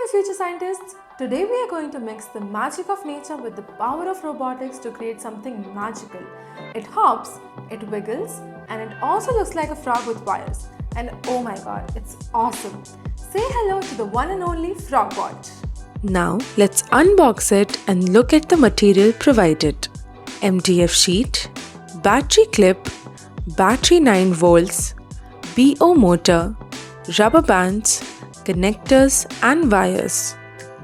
my future scientists! Today we are going to mix the magic of nature with the power of robotics to create something magical. It hops, it wiggles, and it also looks like a frog with wires. And oh my god, it's awesome! Say hello to the one and only Frogbot. Now let's unbox it and look at the material provided. MDF sheet, battery clip, battery 9 volts, BO motor, rubber bands, connectors and wires.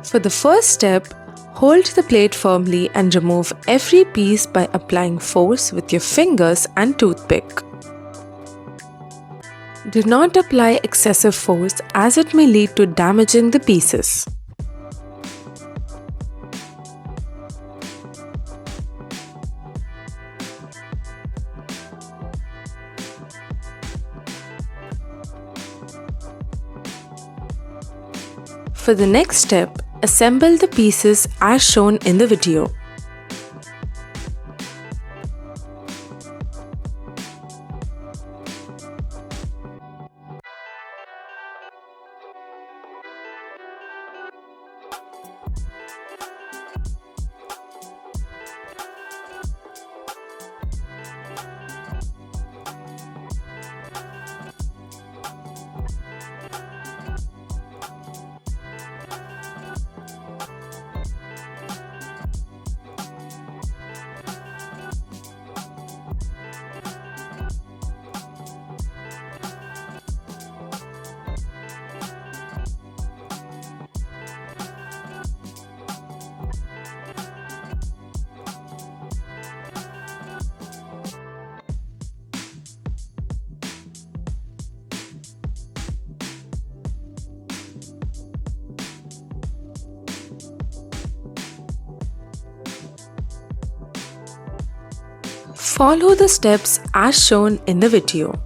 For the first step, hold the plate firmly and remove every piece by applying force with your fingers and toothpick. Do not apply excessive force as it may lead to damaging the pieces. For the next step, assemble the pieces as shown in the video. Follow the steps as shown in the video.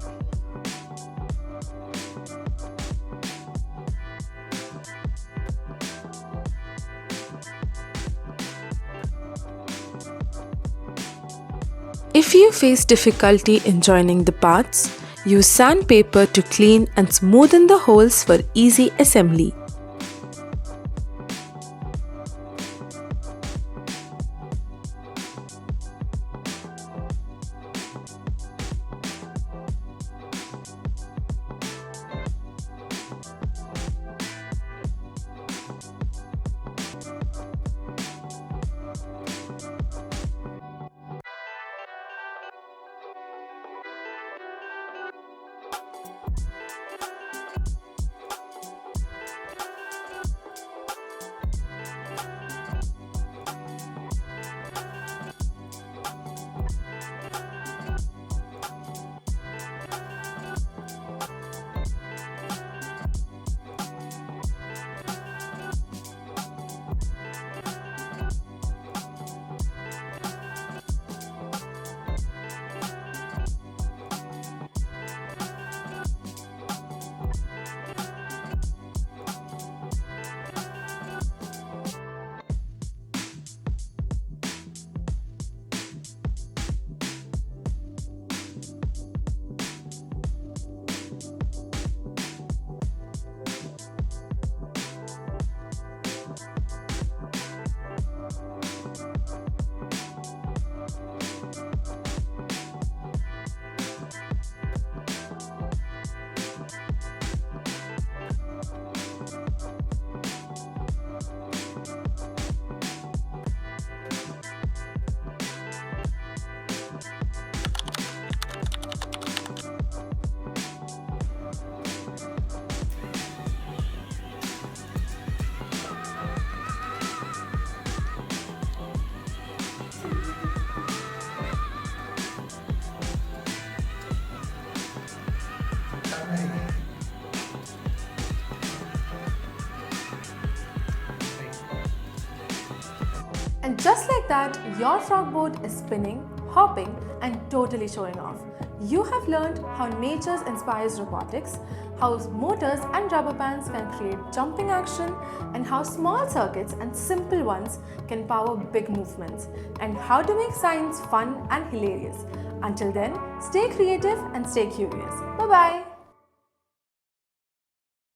If you face difficulty in joining the parts, use sandpaper to clean and smoothen the holes for easy assembly. And just like that, your frog boat is spinning, hopping, and totally showing off. You have learned how nature inspires robotics, how motors and rubber bands can create jumping action, and how small circuits and simple ones can power big movements, and how to make science fun and hilarious. Until then, stay creative and stay curious. Bye-bye.